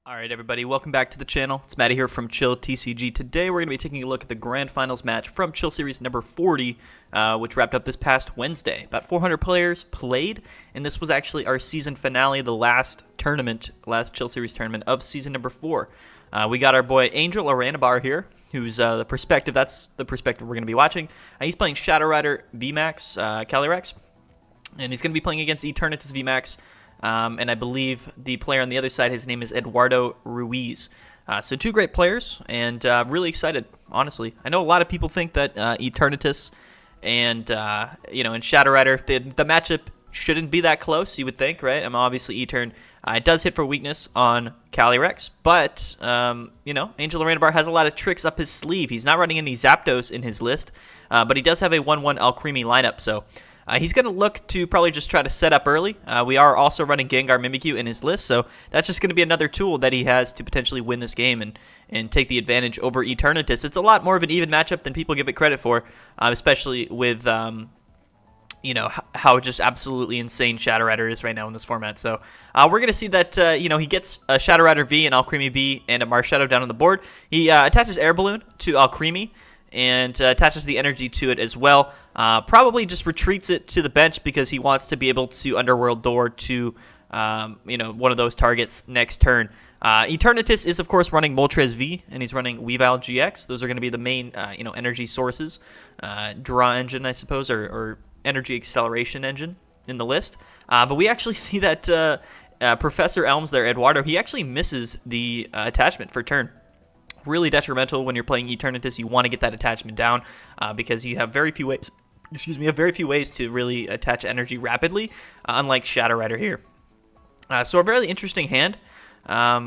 Alright everybody, welcome back to the channel. It's Matty here from Chill TCG. Today we're going to be taking a look at the Grand Finals match from Chill Series number 40, which wrapped up this past Wednesday. About 400 players played, and this was actually our season finale, the last Chill Series tournament of season number 4. We got our boy Angel Aranibar here, who's the perspective. That's the perspective we're going to be watching. He's playing Shadow Rider VMAX Calyrex, and he's going to be playing against Eternatus VMAX. And I believe the player on the other side, his name is Eduardo Ruiz. So two great players, and really excited, honestly. I know a lot of people think that Eternatus and and Shadow Rider, the matchup shouldn't be that close, you would think, right? Obviously Etern it does hit for weakness on Calyrex, but Angel Aranibar has a lot of tricks up his sleeve. He's not running any Zapdos in his list, but he does have a 1-1 Alcremie lineup, so he's going to look to probably just try to set up early. We are also running Gengar Mimikyu in his list, so that's just going to be another tool that he has to potentially win this game and take the advantage over Eternatus. It's a lot more of an even matchup than people give it credit for, especially with how just absolutely insane Shadow Rider is right now in this format. So we're going to see that he gets a Shadow Rider V, an Alcremie V, and a Marshadow down on the board. He attaches Air Balloon to Alcremie and attaches the energy to it as well. Probably just retreats it to the bench because he wants to be able to Underworld Door to one of those targets next turn. Eternatus is of course running Moltres V, and he's running Weavile-GX. Those are going to be the main energy sources, draw engine I suppose, or energy acceleration engine in the list. But we actually see that Professor Elms there, Eduardo, he actually misses the attachment for turn. Really detrimental when you're playing Eternatus. You want to get that attachment down because you have very few ways. To really attach energy rapidly, unlike Shadow Rider here. So a very interesting hand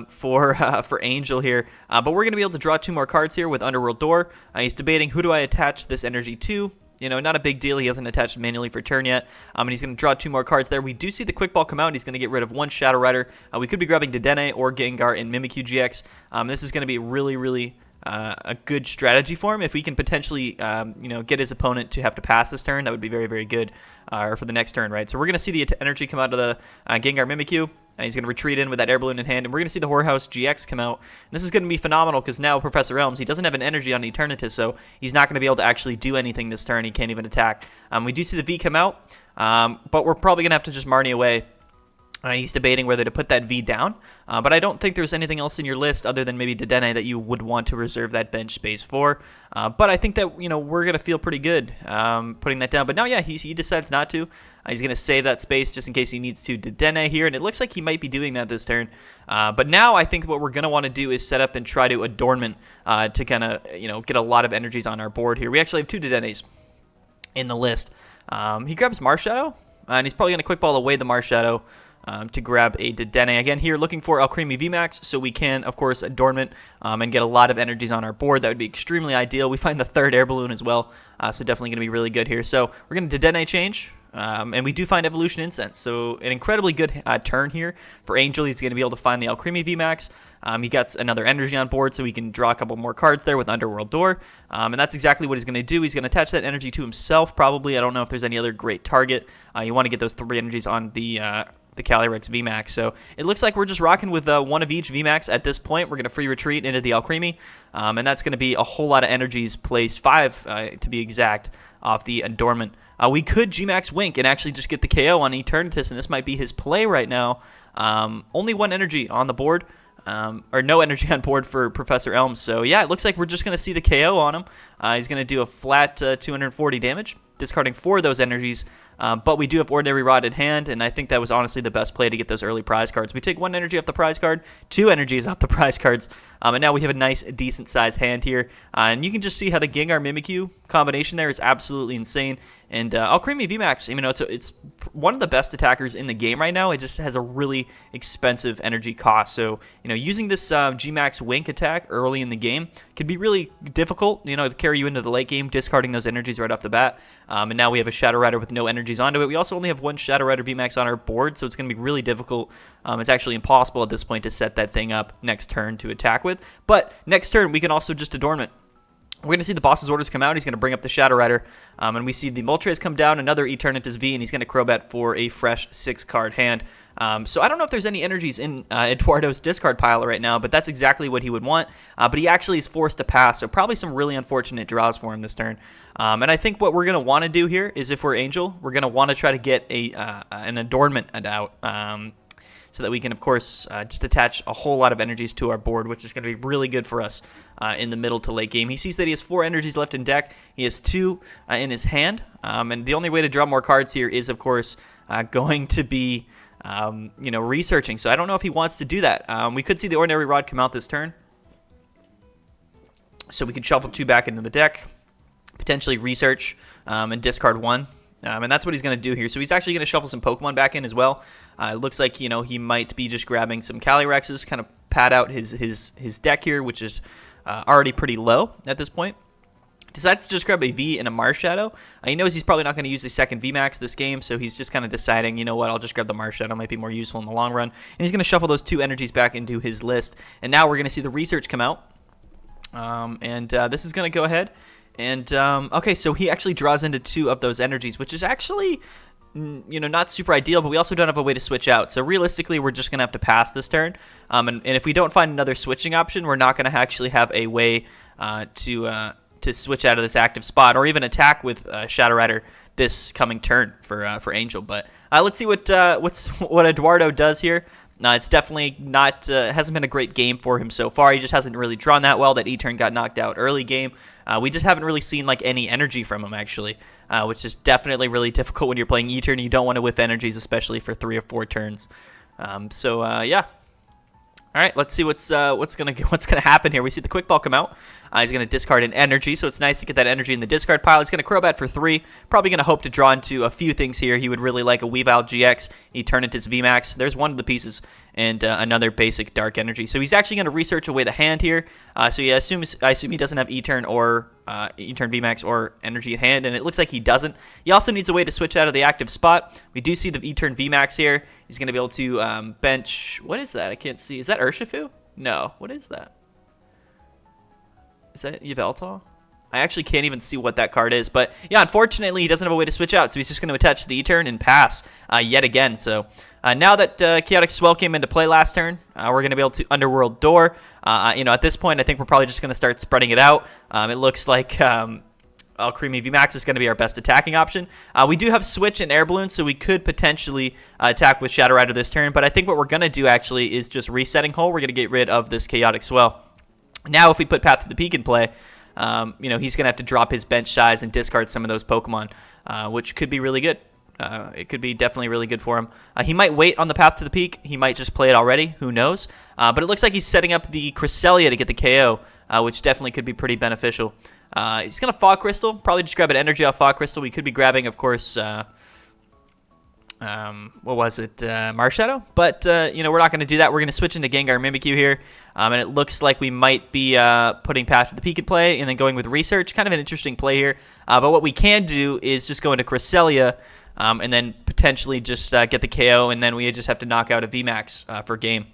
for Angel here, but we're going to be able to draw 2 more cards here with Underworld Door. He's debating, who do I attach this energy to? Not a big deal. He hasn't attached manually for turn yet. And he's going to draw 2 more cards there. We do see the Quick Ball come out. He's going to get rid of 1 Shadow Rider. We could be grabbing Dedenne or Gengar in Mimikyu-GX. This is going to be really a good strategy for him. If we can potentially, get his opponent to have to pass this turn, that would be very, very good for the next turn, right? So we're going to see the energy come out of the Gengar Mimikyu. He's going to retreat in with that Air Balloon in hand, and we're going to see the Whorehouse GX come out. And this is going to be phenomenal because now Professor Elms, he doesn't have an energy on Eternatus, so he's not going to be able to actually do anything this turn. He can't even attack. We do see the V come out, but we're probably going to have to just Marnie away. He's debating whether to put that V down, but I don't think there's anything else in your list other than maybe Dedenne that you would want to reserve that bench space for. But I think that we're going to feel pretty good putting that down. But now, yeah, he decides not to. He's going to save that space just in case he needs to Dedenne here, and it looks like he might be doing that this turn. But now I think what we're going to want to do is set up and try to Adornment to kind of get a lot of energies on our board here. We actually have 2 Dedennes in the list. He grabs Marshadow, and he's probably going to Quick Ball away the Marshadow to grab a Dedenne. Again, here looking for Alcremie VMAX, so we can, of course, Adornment and get a lot of energies on our board. That would be extremely ideal. We find the 3rd Air Balloon as well, so definitely going to be really good here. So we're going to Dedenne change, and we do find Evolution Incense, so an incredibly good turn here for Angel. He's going to be able to find the Alcremie VMAX. He gets another energy on board, so he can draw a couple more cards there with Underworld Door, and that's exactly what he's going to do. He's going to attach that energy to himself, probably. I don't know if there's any other great target. You want to get those 3 energies on the Calyrex VMAX. So it looks like we're just rocking with 1 of each VMAX at this point. We're going to free retreat into the Alcremie, and that's going to be a whole lot of energies placed, 5 to be exact, off the Adornment. We could G-Max Wink and actually just get the KO on Eternatus, and this might be his play right now. Only 1 energy on the board, or no energy on board for Professor Elms. So yeah, it looks like we're just going to see the KO on him. He's going to do a flat 240 damage, discarding 4 of those energies. But we do have Ordinary Rod in hand, and I think that was honestly the best play to get those early prize cards. We take 1 energy off the prize card, 2 energies off the prize cards, and now we have a nice, decent-sized hand here. And you can just see how the Gengar Mimikyu combination there is absolutely insane. And Alcremie VMAX, it's one of the best attackers in the game right now. It just has a really expensive energy cost. So, using this G-Max Wink attack early in the game can be really difficult, to carry you into the late game, discarding those energies right off the bat. And now we have a Shadow Rider with no energies onto it. We also only have 1 Shadow Rider VMAX on our board, so it's going to be really difficult. It's actually impossible at this point to set that thing up next turn to attack with. But next turn, we can also just Adornment. We're going to see the boss's orders come out. He's going to bring up the Shadow Rider. And we see the Moltres come down, another Eternatus V, and he's going to Crobat for a fresh 6-card hand. So I don't know if there's any energies in Eduardo's discard pile right now, but that's exactly what he would want. But he actually is forced to pass, so probably some really unfortunate draws for him this turn. And I think what we're going to want to do here is, if we're Angel, we're going to want to try to get an adornment out. So that we can, of course, just attach a whole lot of energies to our board, which is going to be really good for us in the middle to late game. He sees that he has 4 energies left in deck. He has 2 in his hand. And the only way to draw more cards here is, of course, going to be, researching. So I don't know if he wants to do that. We could see the Ordinary Rod come out this turn. So we could shuffle 2 back into the deck, potentially research, and discard 1. And that's what he's going to do here. So he's actually going to shuffle some Pokemon back in as well. It looks like, he might be just grabbing some Calyrex, kind of pad out his deck here, which is already pretty low at this point. Decides to just grab a V and a Marshadow. He knows he's probably not going to use the second VMAX this game, so he's just kind of deciding, you know what, I'll just grab the Marshadow. Might be more useful in the long run. And he's going to shuffle those 2 energies back into his list. And now we're going to see the research come out. This is going to go ahead. And, okay, so he actually draws into 2 of those energies, which is actually, not super ideal, but we also don't have a way to switch out. So realistically, we're just going to have to pass this turn. And if we don't find another switching option, we're not going to actually have a way to switch out of this active spot, or even attack with Shadow Rider this coming turn for Angel. But let's see what Eduardo does here. It's definitely not hasn't been a great game for him so far. He just hasn't really drawn that well. That E-turn got knocked out early game. We just haven't really seen any energy from him actually, which is definitely really difficult when you're playing E-turn. You don't want to whiff energies, especially for 3 or 4 turns. Yeah. All right, let's see what's gonna happen here. We see the quick ball come out. He's gonna discard an energy, so it's nice to get that energy in the discard pile. He's gonna Crobat for 3. Probably gonna hope to draw into a few things here. He would really like a Weavile GX. Eternatus VMAX. There's one of the pieces, and another basic dark energy. So he's actually gonna research away the hand here. So yeah, I assume he doesn't have E-turn or E-turn VMAX or energy in hand, and it looks like he doesn't. He also needs a way to switch out of the active spot. We do see the E-turn VMAX here. He's gonna be able to bench. What is that? I can't see. Is that Urshifu? No. What is that? Is that Yveltal? I actually can't even see what that card is. But yeah, unfortunately, he doesn't have a way to switch out, so he's just going to attach the E-turn and pass yet again. So now that Chaotic Swell came into play last turn, we're going to be able to Underworld Door. At this point, I think we're probably just going to start spreading it out. It looks like Alcremie VMAX is going to be our best attacking option. We do have Switch and Air Balloon, so we could potentially attack with Shadow Rider this turn. But I think what we're going to do actually is just Resetting Hole. We're going to get rid of this Chaotic Swell. Now, if we put Path to the Peak in play, he's going to have to drop his bench size and discard some of those Pokemon, which could be really good. It could be definitely really good for him. He might wait on the Path to the Peak. He might just play it already. Who knows? But it looks like he's setting up the Cresselia to get the KO, which definitely could be pretty beneficial. He's going to Fog Crystal. Probably just grab an energy off Fog Crystal. We could be grabbing, of course, Marshadow? But, we're not going to do that. We're going to switch into Gengar Mimikyu here. And it looks like we might be putting Path to the Peak in play and then going with Research. Kind of an interesting play here. But what we can do is just go into Cresselia and then potentially just get the KO, and then we just have to knock out a VMAX for game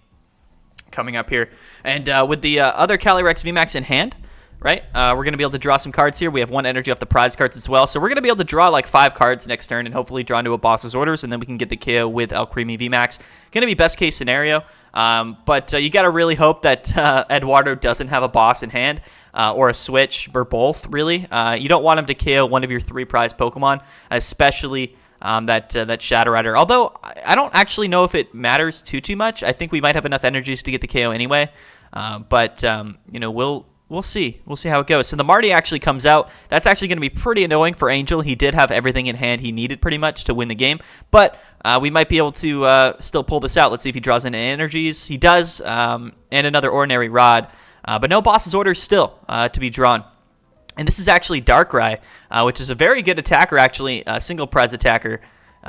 coming up here. And with the other Calyrex VMAX in hand, right? We're going to be able to draw some cards here. We have 1 energy off the prize cards as well. So we're going to be able to draw like 5 cards next turn and hopefully draw into a boss's orders, and then we can get the KO with Alcremie VMAX. Going to be best case scenario. But you got to really hope that Eduardo doesn't have a boss in hand or a switch, or both, really. You don't want him to KO one of your 3 prize Pokemon, especially that Shadow Rider. Although I don't actually know if it matters too much. I think we might have enough energies to get the KO anyway. We'll see. We'll see how it goes. So the Marty actually comes out. That's actually going to be pretty annoying for Angel. He did have everything in hand he needed pretty much to win the game. But we might be able to still pull this out. Let's see if he draws into energies. He does, and another Ordinary Rod. But no boss's orders still to be drawn. And this is actually Darkrai, which is a very good attacker, actually, a single prize attacker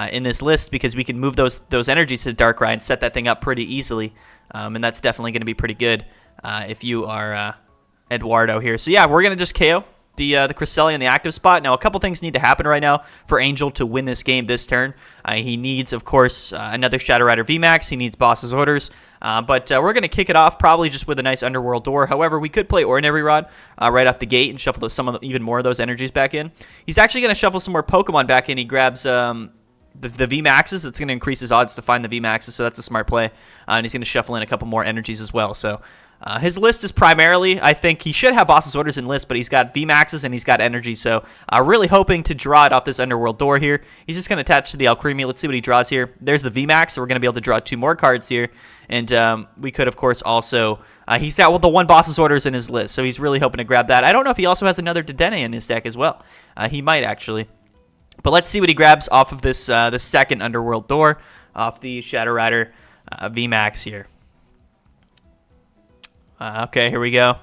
in this list, because we can move those energies to Darkrai and set that thing up pretty easily. And that's definitely going to be pretty good if you are Eduardo here. So yeah, we're going to just KO the Cresselia in the active spot. Now, a couple things need to happen right now for Angel to win this game this turn. He needs, of course, another Shadow Rider VMAX. He needs boss's orders. But we're going to kick it off probably just with a nice Underworld Door. However, we could play Ordinary Rod right off the gate and shuffle even more of those energies back in. He's actually going to shuffle some more Pokemon back in. He grabs the VMAXs. It's going to increase his odds to find the VMAXs, so that's a smart play. And he's going to shuffle in a couple more energies as well. So his list is primarily, I think he should have Boss's Orders in list, but he's got VMAXs and he's got energy. So really hoping to draw it off this Underworld door here. He's just going to attach to the Alcremie. Let's see what he draws here. There's the VMAX, so we're going to be able to draw 2 more cards here. And we could, of course, also... he's got the 1 Boss's Orders in his list, so he's really hoping to grab that. I don't know if he also has another Dedenne in his deck as well. He might, actually. But let's see what he grabs off of this the second Underworld door, off the Shadow Rider VMAX here. Okay, here we go.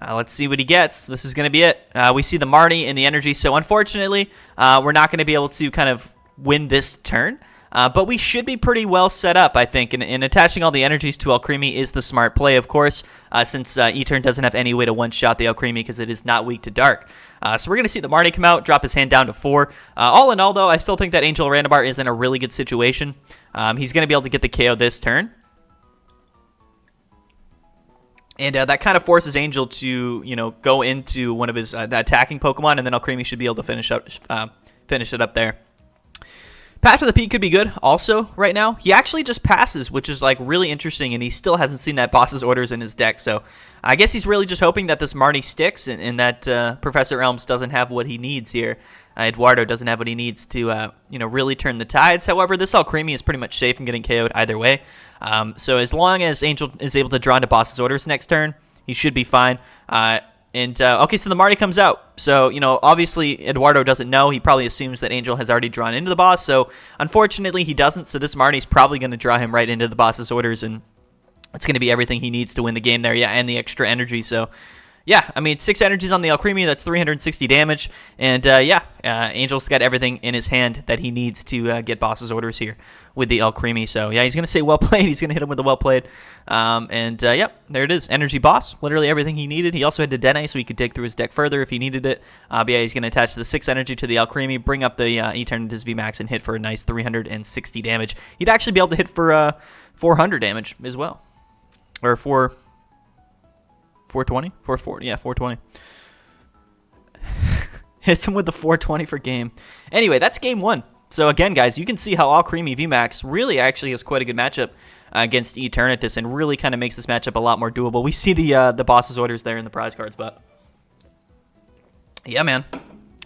Let's see what he gets. This is going to be it. We see the Marnie in the energy, so unfortunately, we're not going to be able to kind of win this turn. But we should be pretty well set up, I think, and attaching all the energies to Alcremie is the smart play, of course, since Etern doesn't have any way to one-shot the Alcremie because it is not weak to dark. So we're going to see the Marnie come out, drop his hand down to 4. All in all, though, I still think that Angel Aranibar is in a really good situation. He's going to be able to get the KO this turn. And that kind of forces Angel to, go into one of his attacking Pokemon, and then Alcremie should be able to finish it up there. Path to the Peak could be good also right now. He actually just passes, which is like really interesting, and he still hasn't seen that Boss's Orders in his deck. So I guess he's really just hoping that this Marnie sticks and that Professor Elms doesn't have what he needs here. Eduardo doesn't have what he needs to, really turn the tides. However, this Alcremie is pretty much safe from getting KO'd either way. So as long as Angel is able to draw into Boss's Orders next turn, he should be fine. Okay, so the Marnie comes out. So, obviously Eduardo doesn't know. He probably assumes that Angel has already drawn into the boss. So, unfortunately, he doesn't. So, this Marnie's probably going to draw him right into the boss's orders. And it's going to be everything he needs to win the game there. Yeah, and the extra energy. So, yeah, 6 energies on the Alcremie. That's 360 damage. And, Angel's got everything in his hand that he needs to get boss's orders here with the Alcremie. So, yeah, he's going to say well played. He's going to hit him with the well played. There it is. Energy boss. Literally everything he needed. He also had Dedenne, so he could dig through his deck further if he needed it. But yeah, he's going to attach the 6 energy to the Alcremie, bring up the Eternatus VMAX, and hit for a nice 360 damage. He'd actually be able to hit for 400 damage as well. Or 420? 440. Yeah, 420. Hits him with the 420 for game. Anyway, that's game 1. So again, guys, you can see how Alcremie VMAX really actually has quite a good matchup against Eternatus and really kind of makes this matchup a lot more doable. We see the boss's orders there in the prize cards, but yeah, man.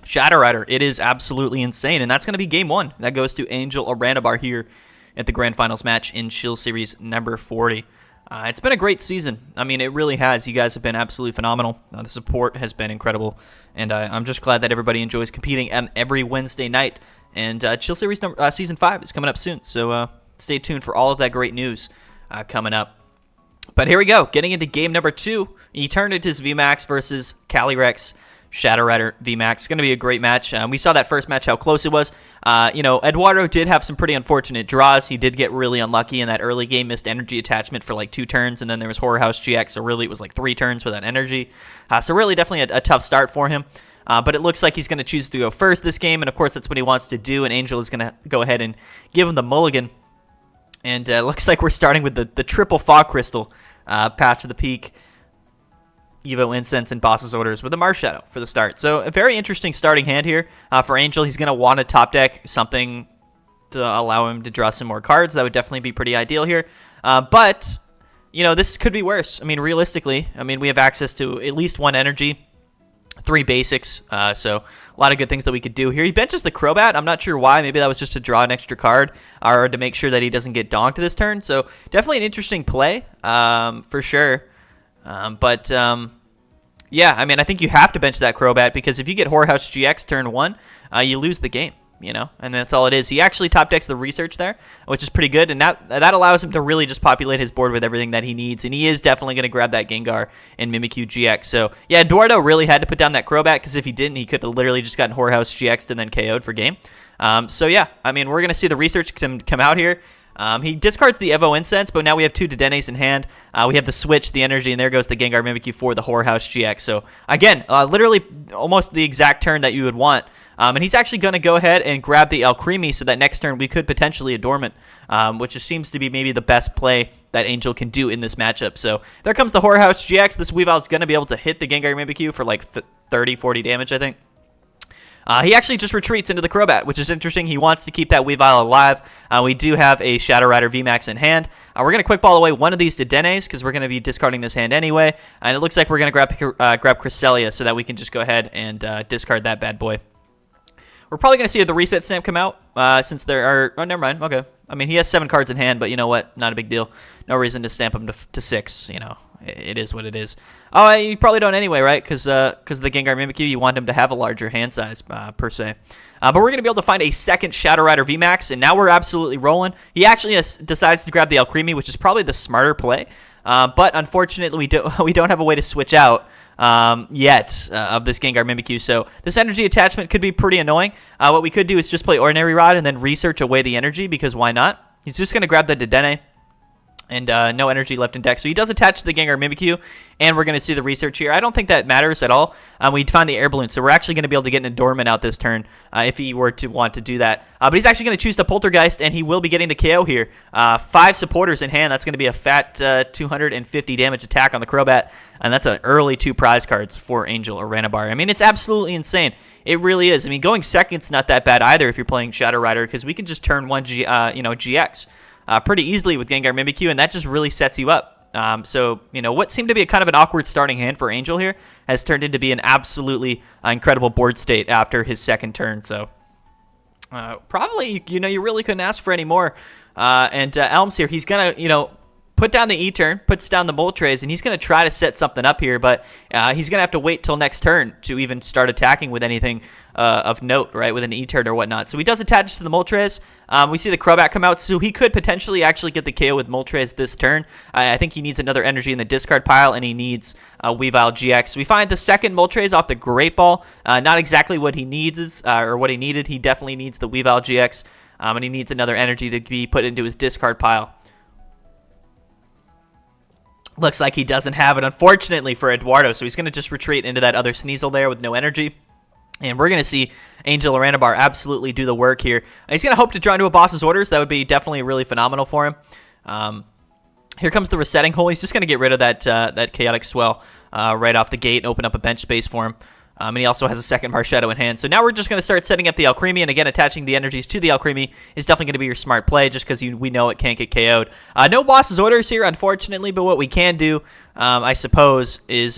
Shadow Rider, it is absolutely insane, and that's going to be game 1. That goes to Angel Aranibar here at the Grand Finals match in Shield Series number 40. It's been a great season. It really has. You guys have been absolutely phenomenal. The support has been incredible, and I'm just glad that everybody enjoys competing every Wednesday night. And Chill Series Season 5 is coming up soon, so stay tuned for all of that great news coming up. But here we go, getting into game number 2, Eternatus VMAX versus Calyrex Shadow Rider VMAX. It's going to be a great match. We saw that first match, how close it was. Eduardo did have some pretty unfortunate draws. He did get really unlucky in that early game, missed energy attachment for like 2 turns, and then there was Horror House GX, so really it was like 3 turns without energy. So really definitely a tough start for him. But it looks like he's going to choose to go first this game, and of course that's what he wants to do, and Angel is going to go ahead and give him the mulligan. And it looks like we're starting with the triple Fog Crystal, Path to the Peak, Evo Incense, and Boss's Orders with a Marshadow for the start. So a very interesting starting hand here for Angel. He's going to want to top deck something to allow him to draw some more cards. That would definitely be pretty ideal here. But, this could be worse. Realistically, we have access to at least 1 energy, 3 basics, so a lot of good things that we could do here. He benches the Crobat. I'm not sure why. Maybe that was just to draw an extra card or to make sure that he doesn't get donked this turn. So definitely an interesting play for sure. Yeah, I think you have to bench that Crobat because if you get Horror House GX turn 1, you lose the game. And that's all it is. He actually top decks the research there, which is pretty good, and that allows him to really just populate his board with everything that he needs, and he is definitely going to grab that Gengar and Mimikyu-GX. So, yeah, Eduardo really had to put down that Crobat, because if he didn't, he could have literally just gotten Horror House GX'd and then KO'd for game. So, yeah, we're going to see the research come out here. He discards the Evo Incense, but now we have 2 Dedennes in hand. We have the Switch, the Energy, and there goes the Gengar Mimikyu for the Horror House GX. So, again, literally almost the exact turn that you would want. And he's actually going to go ahead and grab the Alcremie so that next turn we could potentially Adornment, which just seems to be maybe the best play that Angel can do in this matchup. So there comes the Horror House GX. This Weavile is going to be able to hit the Gengar Mimikyu for like 30, 40 damage, I think. He actually just retreats into the Crobat, which is interesting. He wants to keep that Weavile alive. We do have a Shadow Rider VMAX in hand. We're going to quick ball away one of these Dedennes because we're going to be discarding this hand anyway. And it looks like we're going to grab Cresselia so that we can just go ahead and discard that bad boy. We're probably going to see the Reset Stamp come out since there are... Oh, never mind. Okay. I mean, he has 7 cards in hand, but you know what? Not a big deal. No reason to stamp him to 6, you know. It is what it is. Oh, you probably don't anyway, right? Because of the Gengar Mimikyu, you want him to have a larger hand size, per se. But we're going to be able to find a second Shadow Rider VMAX, and now we're absolutely rolling. He actually decides to grab the Alcremie, which is probably the smarter play. But unfortunately, we don't have a way to switch out yet of this Gengar Mimikyu. So this energy attachment could be pretty annoying. What we could do is just play Ordinary Rod and then research away the energy, because why not? He's just going to grab the Dedenne. And no energy left in deck. So he does attach to the Gengar Mimikyu, and we're going to see the research here. I don't think that matters at all. We found the Air Balloon, so we're actually going to be able to get an Adornment out this turn if he were to want to do that. But he's actually going to choose the Poltergeist, and he will be getting the KO here. 5 supporters in hand. That's going to be a fat 250 damage attack on the Crobat, and that's an early 2 prize cards for Angel Aranibar. I mean, it's absolutely insane. It really is. I mean, going second's not that bad either if you're playing Shadow Rider, because we can just turn 1 GX. Pretty easily with Gengar Mimikyu, and that just really sets you up. So, you know, what seemed to be a kind of an awkward starting hand for Angel here has turned into be an absolutely incredible board state after his second turn. So, probably, you know, you really couldn't ask for any more. And Elms here, he's going to, you know, put down the E-turn, puts down the Moltres, and he's going to try to set something up here, but he's going to have to wait till next turn to even start attacking with anything of note, right, with an E-turn or whatnot. So he does attach to the Moltres. We see the Crobat come out, so he could potentially actually get the KO with Moltres this turn. I think he needs another energy in the discard pile, and he needs Weavile GX. We find the second Moltres off the Great Ball. Not exactly what he needs or what he needed. He definitely needs the Weavile GX, and he needs another energy to be put into his discard pile. Looks like he doesn't have it, unfortunately, for Eduardo, so he's going to just retreat into that other Sneasel there with no energy. And we're going to see Angel Aranibar absolutely do the work here. He's going to hope to draw into a boss's orders. That would be definitely really phenomenal for him. Here comes the resetting hole. He's just going to get rid of that Chaotic Swell right off the gate and open up a bench space for him. And he also has a second Marshadow in hand. So now we're just going to start setting up the Alcremie. And again, attaching the energies to the Alcremie is definitely going to be your smart play just because we know it can't get KO'd. No boss's orders here, unfortunately. But what we can do, I suppose, is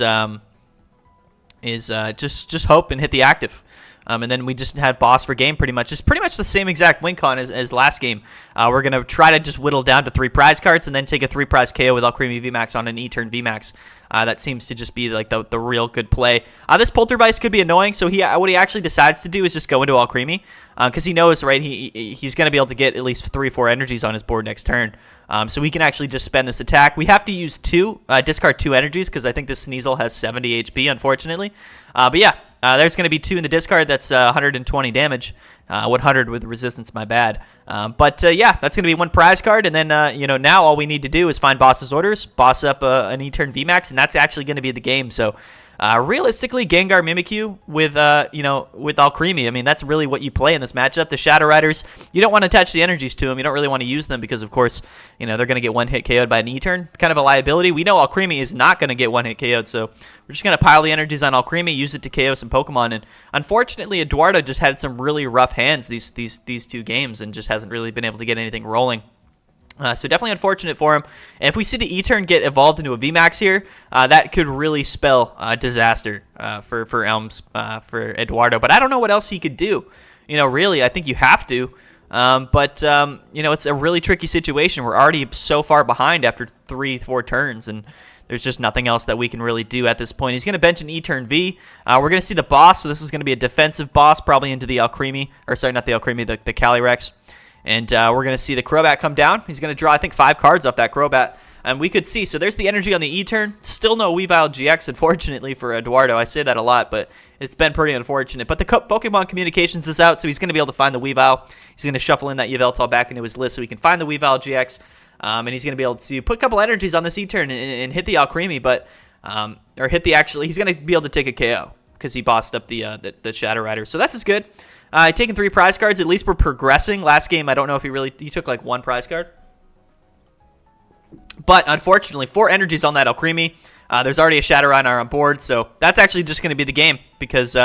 just hope and hit the active. And then we just had boss for game pretty much. It's pretty much the same exact win con as last game. We're going to try to just whittle down to 3 prize cards and then take a 3 prize KO with Alcremie VMAX on an E-turn VMAX. That seems to just be like the real good play. This Poltergeist could be annoying, so what he actually decides to do is just go into Alcremie because he knows, right, he's going to be able to get at least 3-4 energies on his board next turn. So we can actually just spend this attack. We have to use 2, discard 2 energies because I think this Sneasel has 70 HP, unfortunately. But yeah. There's going to be 2 in the discard. That's 120 damage. 100 with resistance, my bad. But yeah, that's going to be 1 prize card. And then, now all we need to do is find boss's orders, boss up an E-turn VMAX, and that's actually going to be the game. So realistically, Gengar Mimikyu with Alcremie, I mean, that's really what you play in this matchup. The Shadow Riders, you don't want to attach the energies to them. You don't really want to use them because, of course, they're going to get 1-hit KO'd by an E-turn. Kind of a liability. We know Alcremie is not going to get 1-hit KO'd, so we're just going to pile the energies on Alcremie, use it to KO some Pokemon. And unfortunately, Eduardo just had some really rough hands these 2 games and just hasn't really been able to get anything rolling. So definitely unfortunate for him. And if we see the E-turn get evolved into a VMAX here, that could really spell disaster for Elms, for Eduardo. But I don't know what else he could do. Really, I think you have to. But it's a really tricky situation. We're already so far behind after 3-4 turns, and there's just nothing else that we can really do at this point. He's going to bench an E-turn V. We're going to see the boss, so this is going to be a defensive boss, probably into the Alcremie. Or sorry, not the Alcremie, the Calyrex. And we're going to see the Crobat come down. He's going to draw, I think, 5 cards off that Crobat. And we could see, so there's the energy on the E-turn. Still no Weavile GX, unfortunately, for Eduardo. I say that a lot, but it's been pretty unfortunate. But the Pokemon Communications is out, so he's going to be able to find the Weavile. He's going to shuffle in that Yveltal back into his list so he can find the Weavile GX. And he's going to be able to put a couple energies on this E-turn and hit the Alcremie, but he's going to be able to take a KO because he bossed up the Shadow Rider. So that's just good. Taking 3 prize cards. At least we're progressing. Last game, I don't know if he took like 1 prize card. But unfortunately, 4 energies on that Alcremie. There's already a Shadow Rider on board, so that's actually just going to be the game because,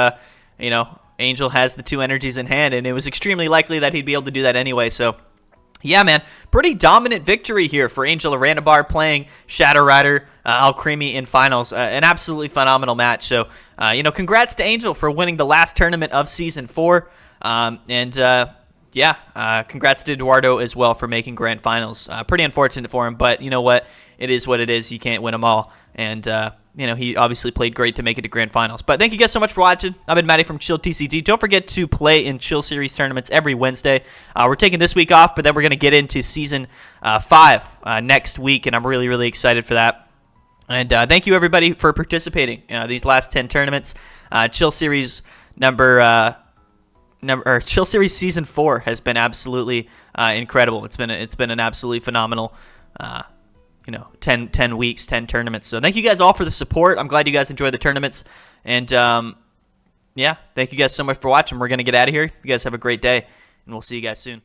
Angel has the 2 energies in hand, and it was extremely likely that he'd be able to do that anyway. So, yeah, man, pretty dominant victory here for Angel Aranibar playing Shadow Rider Alcremie in finals. An absolutely phenomenal match. So, congrats to Angel for winning the last tournament of Season 4. Congrats to Eduardo as well for making grand finals. Pretty unfortunate for him, but you know what? It is what it is. You can't win them all. And, he obviously played great to make it to grand finals. But thank you guys so much for watching. I've been Matty from Chill TCG. Don't forget to play in Chill Series tournaments every Wednesday. We're taking this week off, but then we're going to get into Season 5 next week, and I'm really, really excited for that. And thank you, everybody, for participating these last 10 tournaments. Chill Series Chill Series Season 4 has been absolutely incredible. It's been an absolutely phenomenal 10 weeks, 10 tournaments. So thank you guys all for the support. I'm glad you guys enjoy the tournaments. And thank you guys so much for watching. We're going to get out of here. You guys have a great day, and we'll see you guys soon.